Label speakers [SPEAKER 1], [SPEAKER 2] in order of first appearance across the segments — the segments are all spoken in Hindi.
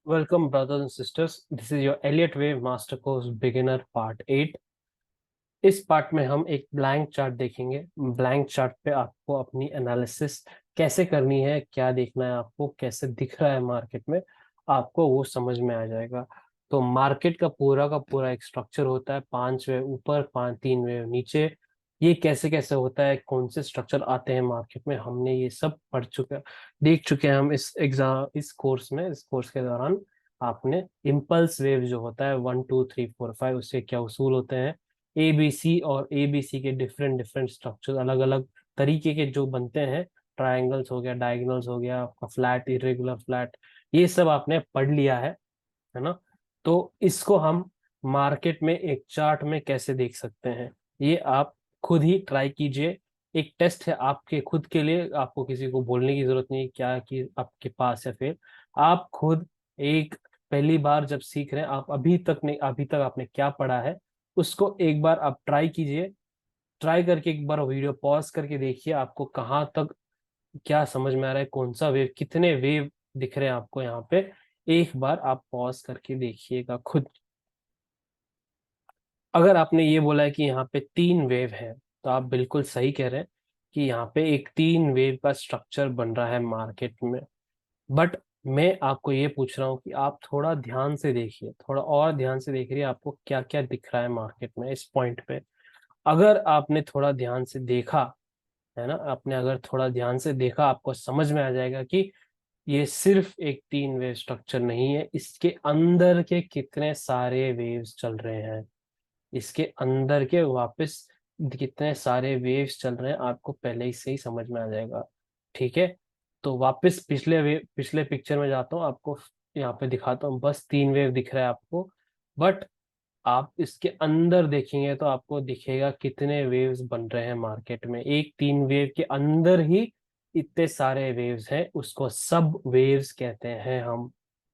[SPEAKER 1] Welcome, brothers and sisters. This is your Elliott Wave Master Course Beginner Part 8. इस पार्ट में हम एक ब्लैंक चार्ट देखेंगे। ब्लैंक चार्ट पे आपको अपनी एनालिसिस कैसे करनी है, क्या देखना है, आपको कैसे दिख रहा है मार्केट में, आपको वो समझ में आ जाएगा। तो मार्केट का पूरा एक स्ट्रक्चर होता है, 5 वेव ऊपर, 3 वेव नीचे। ये कैसे कैसे होता है, कौन से स्ट्रक्चर आते हैं मार्केट में, हमने ये सब देख चुके हैं हम इस कोर्स के दौरान। आपने इम्पल्स वेव जो होता है 1 2 3 4 5, उससे क्या उसूल होते हैं, एबीसी और एबीसी के डिफरेंट डिफरेंट स्ट्रक्चर, अलग अलग तरीके के जो बनते हैं, ट्रायंगल्स हो गया, डायगोनल्स हो गया, आपका फ्लैट, इरेगुलर फ्लैट, ये सब आपने पढ़ लिया है ना। तो इसको हम मार्केट में एक चार्ट में कैसे देख सकते हैं, ये आप खुद ही ट्राई कीजिए। एक टेस्ट है आपके खुद के लिए, आपको किसी को बोलने की जरूरत नहीं क्या कि आपके पास है। फिर आप खुद एक पहली बार जब सीख रहे हैं, आप अभी तक आपने क्या पढ़ा है उसको एक बार आप ट्राई कीजिए। ट्राई करके एक बार वीडियो पॉज करके देखिए, आपको कहाँ तक क्या समझ में आ रहा है, कौन सा वेव, कितने वेव दिख रहे हैं आपको यहाँ पे। एक बार आप पॉज करके देखिएगा खुद। अगर आपने ये बोला है कि यहाँ पे 3 वेव है, तो आप बिल्कुल सही कह रहे हैं कि यहाँ पे एक 3 वेव का स्ट्रक्चर बन रहा है मार्केट में। बट मैं आपको ये पूछ रहा हूँ कि आप थोड़ा ध्यान से देखिए, थोड़ा और ध्यान से देखिए आपको क्या क्या दिख रहा है मार्केट में इस पॉइंट पे। अगर आपने थोड़ा ध्यान से देखा, है ना, आपने अगर थोड़ा ध्यान से देखा, आपको समझ में आ जाएगा कि ये सिर्फ एक 3 वेव स्ट्रक्चर नहीं है, इसके अंदर के कितने सारे वेव्स चल रहे हैं, इसके अंदर के वापस कितने सारे वेव्स चल रहे हैं, आपको पहले ही से ही समझ में आ जाएगा। ठीक है, तो वापस पिछले पिक्चर में जाता हूँ, आपको यहाँ पे दिखाता हूँ। बस 3 वेव दिख रहा है आपको, बट आप इसके अंदर देखेंगे तो आपको दिखेगा कितने वेव्स बन रहे हैं मार्केट में। एक 3 वेव के अंदर ही इतने सारे वेव्स हैं, उसको सब वेव्स कहते हैं हम।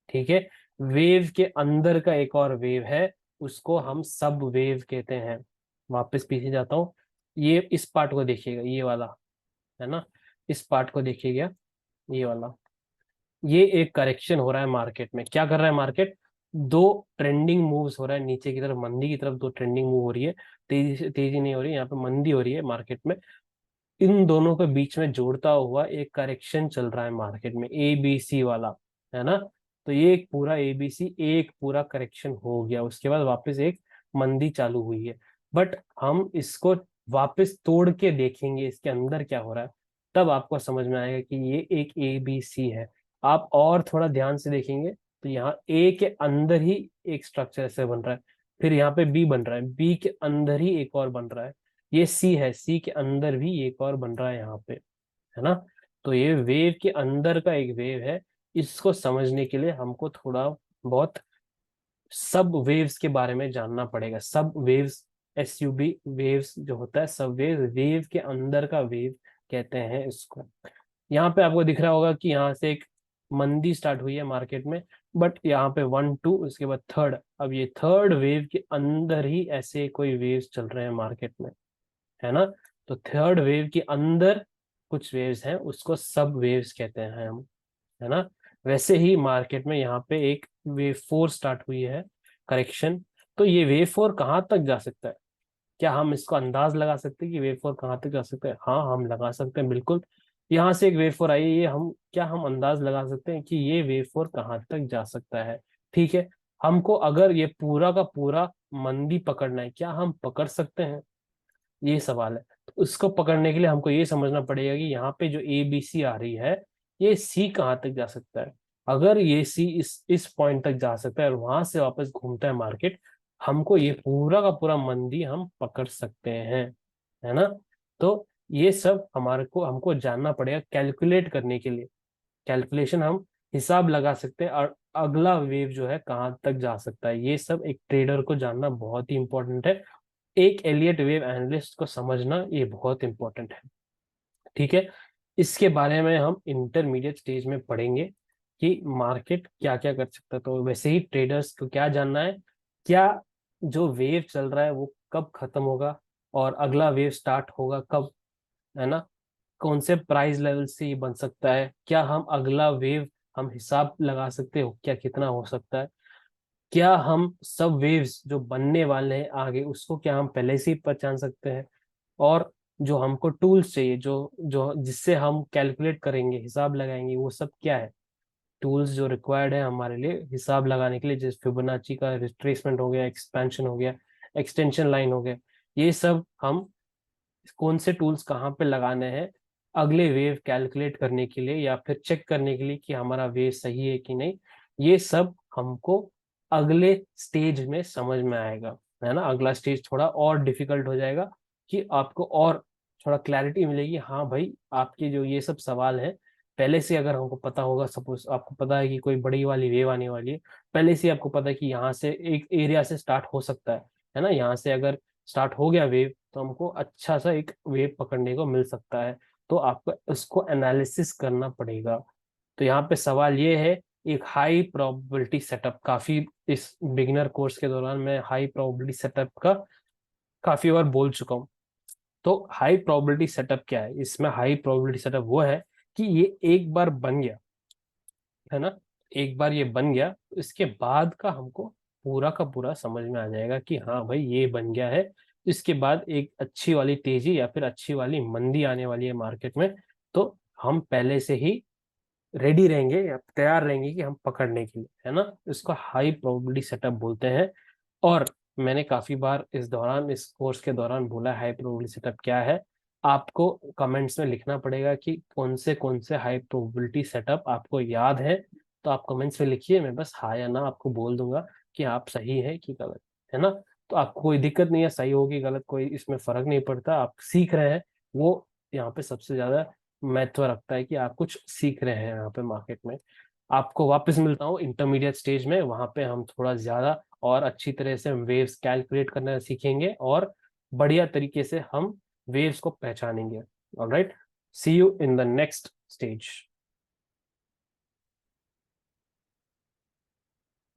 [SPEAKER 1] ठीक है, वेव के अंदर का एक और वेव है, उसको हम सब वेव कहते हैं। वापस पीछे जाता हूँ, ये इस पार्ट को देखिएगा, ये वाला, है ना, इस पार्ट को देखिएगा, ये वाला। ये एक करेक्शन हो रहा है मार्केट में। क्या कर रहा है मार्केट, दो ट्रेंडिंग मूव्स हो रहा है नीचे की तरफ, मंदी की तरफ दो ट्रेंडिंग मूव हो रही है। तेजी नहीं हो रही है, यहाँ पे मंदी हो रही है मार्केट में। इन दोनों के बीच में जोड़ता हुआ एक करेक्शन चल रहा है मार्केट में, ए बी सी वाला, है ना। तो ये एक पूरा एबीसी एक पूरा करेक्शन हो गया, उसके बाद वापस एक मंदी चालू हुई है। बट हम इसको वापस तोड़ के देखेंगे इसके अंदर क्या हो रहा है, तब आपको समझ में आएगा कि ये एक ए बी सी है। आप और थोड़ा ध्यान से देखेंगे तो यहाँ ए के अंदर ही एक स्ट्रक्चर ऐसे बन रहा है, फिर यहाँ पे बी बन रहा है, बी के अंदर ही एक और बन रहा है, ये सी है, सी के अंदर भी एक और बन रहा है यहाँ पे, है ना। तो ये वेव के अंदर का एक वेव है। इसको समझने के लिए हमको थोड़ा बहुत सब वेव्स के बारे में जानना पड़ेगा। सब वेव्स, SUB वेव्स जो होता है, सब वेव के अंदर का वेव कहते हैं इसको। यहाँ पे आपको दिख रहा होगा कि यहाँ से एक मंदी स्टार्ट हुई है मार्केट में, बट यहाँ पे 1 2 उसके बाद थर्ड, अब ये थर्ड वेव के अंदर ही ऐसे कोई वेव्स चल रहे हैं मार्केट में, है ना। तो थर्ड वेव के अंदर कुछ वेव्स हैं, उसको सब वेव्स कहते हैं हम, है ना। वैसे ही मार्केट में यहाँ पे एक वेव 4 स्टार्ट हुई है, करेक्शन। तो ये वेव 4 कहाँ तक जा सकता है, क्या हम इसको अंदाज लगा सकते हैं कि वेव 4 कहाँ तक जा सकता है? हाँ, हम लगा सकते हैं बिल्कुल। यहाँ से एक वेव 4 आई है, ये हम अंदाज लगा सकते हैं कि ये वेव 4 कहाँ तक जा सकता है। ठीक है, हमको अगर ये पूरा का पूरा मंदी पकड़ना है, क्या हम पकड़ सकते हैं, ये सवाल है। तो उसको पकड़ने के लिए हमको ये समझना पड़ेगा कि यहाँ पे जो ए बी सी आ रही है, ये सी कहाँ तक जा सकता है। अगर ये सी इस पॉइंट तक जा सकता है और वहां से वापस घूमता है मार्केट, हमको ये पूरा का पूरा मंदी हम पकड़ सकते हैं, है ना। तो ये सब हमारे को हमको जानना पड़ेगा कैलकुलेट करने के लिए। कैलकुलेशन हम हिसाब लगा सकते हैं, और अगला वेव जो है कहाँ तक जा सकता है, ये सब एक ट्रेडर को जानना बहुत ही इंपॉर्टेंट है। एक एलियट वेव एनालिस्ट को समझना ये बहुत इंपॉर्टेंट है। ठीक है, इसके बारे में हम इंटरमीडिएट स्टेज में पढ़ेंगे कि मार्केट क्या क्या कर सकता है। तो वैसे ही ट्रेडर्स को क्या जानना है, क्या जो वेव चल रहा है वो कब खत्म होगा और अगला वेव स्टार्ट होगा कब, है ना। कौन से प्राइस लेवल से ये बन सकता है, क्या हम अगला वेव हम हिसाब लगा सकते हो क्या कितना हो सकता है? क्या हम सब वेव्स जो बनने वाले हैं आगे उसको क्या हम पहले से ही पहचान सकते हैं? और जो हमको टूल्स चाहिए जो जो जिससे हम कैलकुलेट करेंगे, हिसाब लगाएंगे, वो सब क्या है? टूल्स जो रिक्वायर्ड है हमारे लिए हिसाब लगाने के लिए, जैसे फिबोनाची का रिट्रेसमेंट हो गया, एक्सपेंशन हो गया, एक्सटेंशन लाइन हो गया, ये सब हम कौन से टूल्स कहाँ पे लगाने हैं अगले वेव कैलकुलेट करने के लिए या फिर चेक करने के लिए कि हमारा वेव सही है कि नहीं, ये सब हमको अगले स्टेज में समझ में आएगा, है ना? अगला स्टेज थोड़ा और डिफिकल्ट हो जाएगा कि आपको और थोड़ा क्लैरिटी मिलेगी। हाँ भाई, आपके जो ये सब सवाल है पहले से अगर हमको पता होगा, सपोज आपको पता है कि कोई बड़ी वाली वेव आने वाली है, पहले से आपको पता है कि यहाँ से एक एरिया से स्टार्ट हो सकता है ना? यहाँ से अगर स्टार्ट हो गया वेव तो हमको अच्छा सा एक वेव पकड़ने को मिल सकता है, तो आपको उसको एनालिसिस करना पड़ेगा। तो यहाँ पे सवाल ये है, एक हाई प्रोबेबिलिटी सेटअप, काफी इस बिगिनर कोर्स के दौरान मैं हाई प्रोबेबिलिटी सेटअप का काफी बार बोल चुका हूँ। तो हाई प्रोबेबिलिटी सेटअप क्या है? इसमें हाई प्रोबेबिलिटी सेटअप वो है कि ये एक बार बन गया, है ना? एक बार ये बन गया तो इसके बाद का हमको पूरा का पूरा समझ में आ जाएगा कि हाँ भाई ये बन गया है, तो इसके बाद एक अच्छी वाली तेजी या फिर अच्छी वाली मंदी आने वाली है मार्केट में, तो हम पहले से ही रेडी रहेंगे या तैयार रहेंगे कि हम पकड़ने के लिए, है ना? इसको हाई प्रोबेबिलिटी सेटअप बोलते हैं। और मैंने काफी बार इस दौरान, इस कोर्स के दौरान बोला हाई प्रोबेबिलिटी सेटअप क्या है। आपको कमेंट्स में लिखना पड़ेगा कि कौन से हाई प्रोबेबिलिटी सेटअप आपको याद है। तो आप कमेंट्स में लिखिए, मैं बस हाँ या ना आपको बोल दूंगा कि आप सही है कि गलत, है ना? तो आपको कोई दिक्कत नहीं है, सही हो कि गलत, कोई इसमें फर्क नहीं पड़ता, आप सीख रहे हैं, वो यहाँ पे सबसे ज्यादा महत्व रखता है कि आप कुछ सीख रहे हैं यहाँ पे मार्केट में। आपको वापस मिलता हूँ इंटरमीडिएट स्टेज में, वहां पे हम थोड़ा ज्यादा और अच्छी तरह से वेव्स कैलकुलेट करना सीखेंगे और बढ़िया तरीके से हम वेव्स को पहचानेंगे। Alright, see you in the next stage.